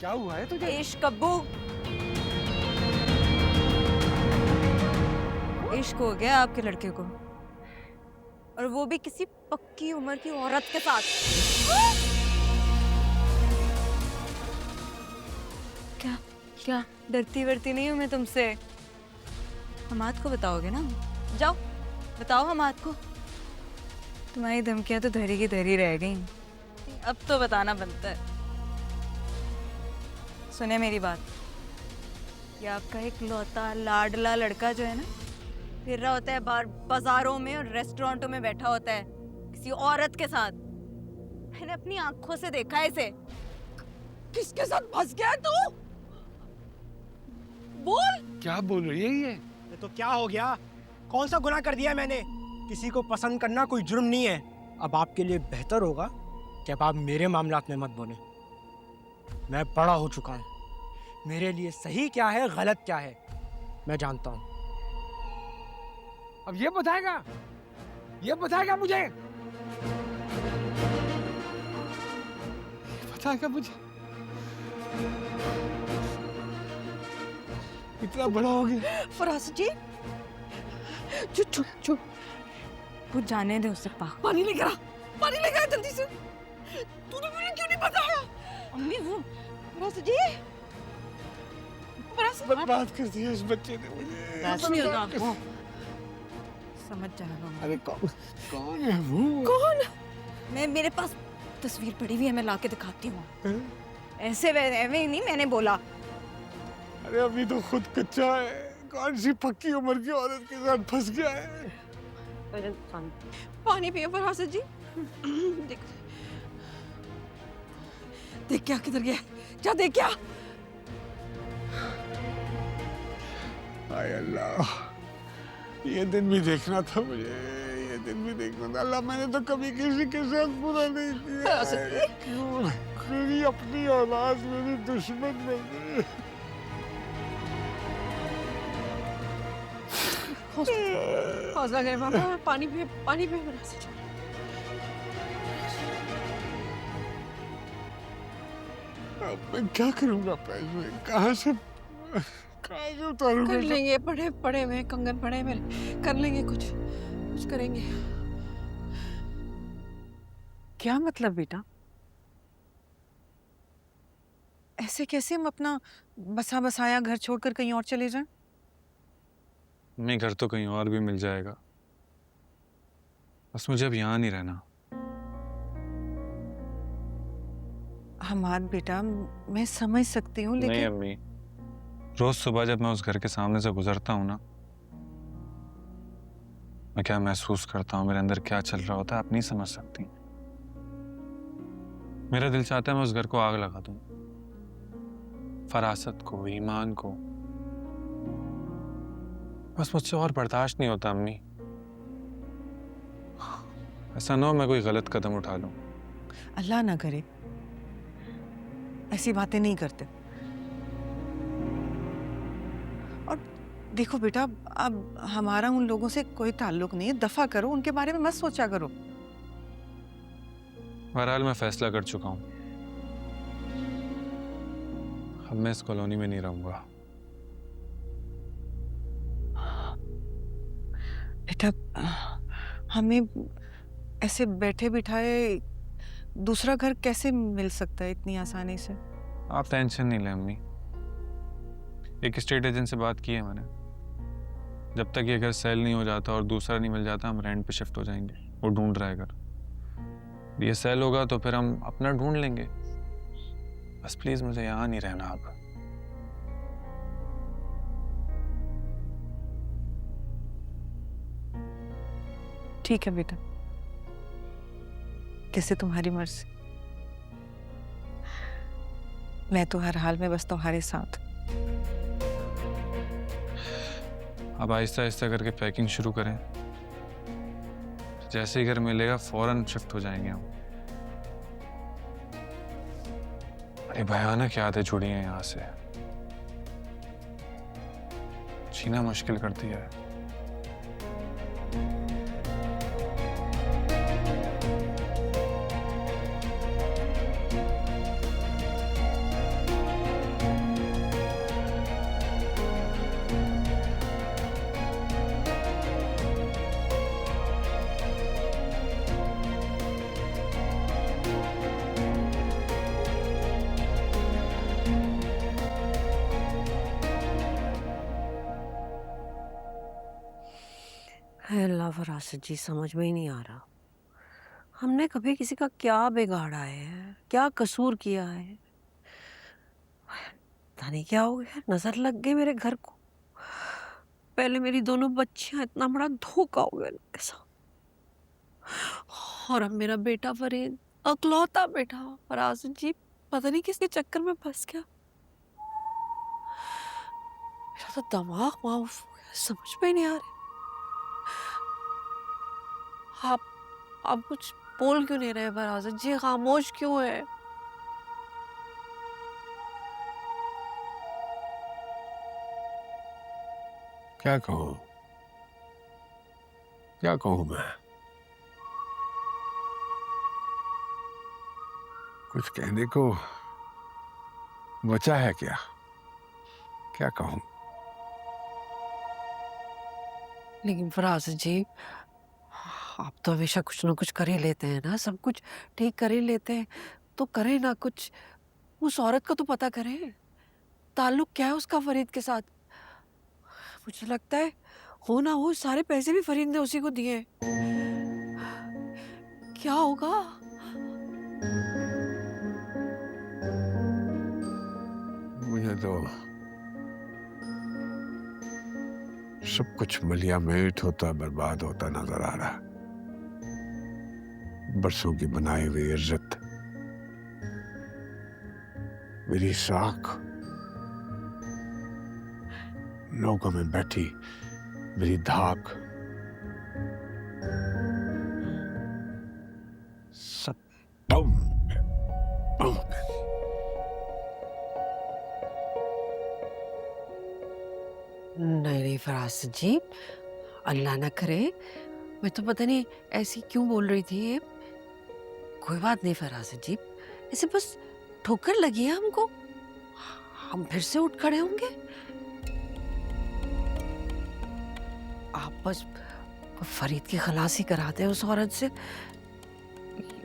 क्या हुआ है तुझे? इश्क अब्बू, इश्क हो गया आपके लड़के को, और वो भी किसी पक्की उम्र की औरत के साथ। क्या क्या डरती वरती नहीं हूँ मैं तुमसे। हमाद को बताओगे ना? जाओ बताओ हमाद को। तुम्हारी धमकियां तो धरी की धरी रह गई, अब तो बताना बनता है। सुने मेरी बात, ये आपका एक लौता लाडला लड़का जो है ना, फिर रहा होता है बाजारों में और रेस्टोरेंटों में बैठा होता है किसी औरत के साथ। मैंने अपनी आंखों से देखा है इसे। किसके साथ फंस गया है तू? बोल। क्या बोल रही है ये? ये तो क्या हो गया? कौन सा गुनाह कर दिया मैंने? किसी को पसंद करना कोई जुर्म नहीं है। अब आपके लिए बेहतर होगा कि अब आप मेरे मामलात में मत बोलें। मैं बड़ा हो चुका हूँ, मेरे लिए सही क्या है गलत क्या है मैं जानता हूँ। अब ये बताएगा मुझे, बताएगा मुझे। इतना बड़ा हो गया। फराज जी, चुप चुप चुप, वो जाने दे उसे। पानी लेकर आ, पानी लेकर आ जल्दी से। तूने मुझे क्यों नहीं बताया? अम्मी वो फराज जी, बर्बाद कर दिया इस बच्चे ने मुझे। समझ जाएगा। अरे कौन है वो? कौन? मेरे पास तस्वीर पड़ी हुई है, मैं लाके दिखाती हूँ। ऐसे नहीं मैंने बोला। अरे अभी तो खुद कच्चा है, कौन सी पक्की उम्र की औरत के साथ फंस गया है? पानी पियो फरासत जी। देख देख क्या किधर गया, क्या देख क्या? हाय अल्लाह, ये दिन भी देखना था मुझे, ये दिन भी देखना था। अल्लाह, मैंने तो कभी किसी के साथ बुरा नहीं किया है। क्यों मेरी अपनी औलाद मेरी दुश्मन बन गई? हौसला करे पापा, पानी पियो फरासत जी। अब मैं क्या करूंगा? पैसे कहाँ से उतारूंगा? कर लेंगे, पड़े हुए कंगन पड़े मेरे, कर लेंगे, कुछ करेंगे। क्या मतलब बेटा? ऐसे कैसे हम अपना बसा बसाया घर छोड़कर कहीं और चले जाएं? मैं घर तो कहीं और भी मिल जाएगा, बस मुझे अब यहाँ नहीं रहना। हमाद बेटा, मैं समझ सकती हूँ नहीं लेकिन अम्मी, रोज सुबह जब मैं उस घर के सामने से गुजरता हूँ ना, मैं क्या महसूस करता हूँ, मेरे अंदर क्या चल रहा होता है, आप नहीं समझ सकती। मेरा दिल चाहता है मैं उस घर को आग लगा दूं, फरासत को, ईमान को। बस मुझसे और बर्दाश्त नहीं होता अम्मी। ऐसा ना हो मैं कोई गलत कदम उठा लूं। अल्लाह ना करे, ऐसी बातें नहीं करते। और देखो बेटा, अब हमारा उन लोगों से कोई ताल्लुक नहीं है, दफा करो, उनके बारे में मत सोचा करो। बहरहाल मैं फैसला कर चुका हूं, अब मैं इस कॉलोनी में नहीं रहूंगा। बेटा, हमें ऐसे बैठे बिठाए दूसरा घर कैसे मिल सकता है इतनी आसानी से? आप टेंशन नहीं लें अम्मी, एक स्टेट एजेंट से बात की है मैंने। जब तक ये घर सेल नहीं हो जाता और दूसरा नहीं मिल जाता, हम रेंट पे शिफ्ट हो जाएंगे। वो ढूंढ रहा है घर, ये सेल होगा तो फिर हम अपना ढूंढ लेंगे। बस प्लीज मुझे यहाँ नहीं रहना अब। ठीक है बेटा, जैसे तुम्हारी मर्जी। मैं तो हर हाल में बस तुम्हारे साथ। अब आहिस्ता आहिस्ता करके पैकिंग शुरू करें, जैसे ही घर मिलेगा फौरन शिफ्ट हो जाएंगे हम। अरे भयानक यादें जुड़ी हैं यहाँ से, जीना मुश्किल कर दिया है। मसला फरासत जी समझ में ही नहीं आ रहा। हमने कभी किसी का क्या बिगाड़ा है, क्या कसूर किया है? पता नहीं क्या हो गया, नजर लग गई मेरे घर को। पहले मेरी दोनों बच्चियां, इतना बड़ा धोखा हो गया इनके साथ। और अब मेरा बेटा फरीद, अकलौता बेटा फरासत जी, पता नहीं किसके चक्कर में फंस गया। मेरा तो दिमाग माफ हो गया, समझ में ही नहीं आ रहा। आप कुछ बोल क्यों नहीं रहे फरासत जी? खामोश क्यों है? क्या कहूँ, क्या कहूँ मैं? कुछ कहने को बचा है क्या? क्या कहूँ? लेकिन फरासत जी, आप तो हमेशा कुछ ना कुछ कर ही लेते हैं ना, सब कुछ ठीक कर ही लेते हैं, तो करें ना कुछ। उस औरत का तो पता करें, ताल्लुक क्या है उसका फरीद के साथ। मुझे लगता है हो ना हो सारे पैसे भी फरीद ने उसी को दिए। क्या होगा? मुझे तो सब कुछ मलिया मेट होता बर्बाद होता नजर आ रहा। बरसों की बनाई हुई इज्जत, मेरी साख, लोगों में बैठी मेरी धाक, सब बम बम। नहीं फरासत जी, अल्लाह ना करे। मैं तो पता नहीं ऐसी क्यों बोल रही थी। कोई बात नहीं फरासत जी, ऐसे बस ठोकर लगी है हमको, हम फिर से उठ खड़े होंगे। आप बस फरीद की खलासी कराते हैं उस औरत से,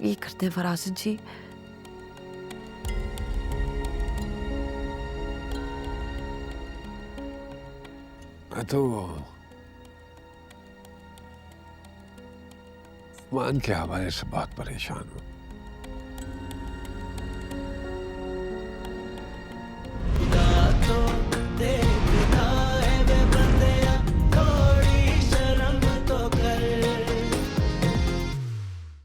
ये करते हैं फरासत जी। मैं तो मान के हवाले से बहुत परेशान हूँ।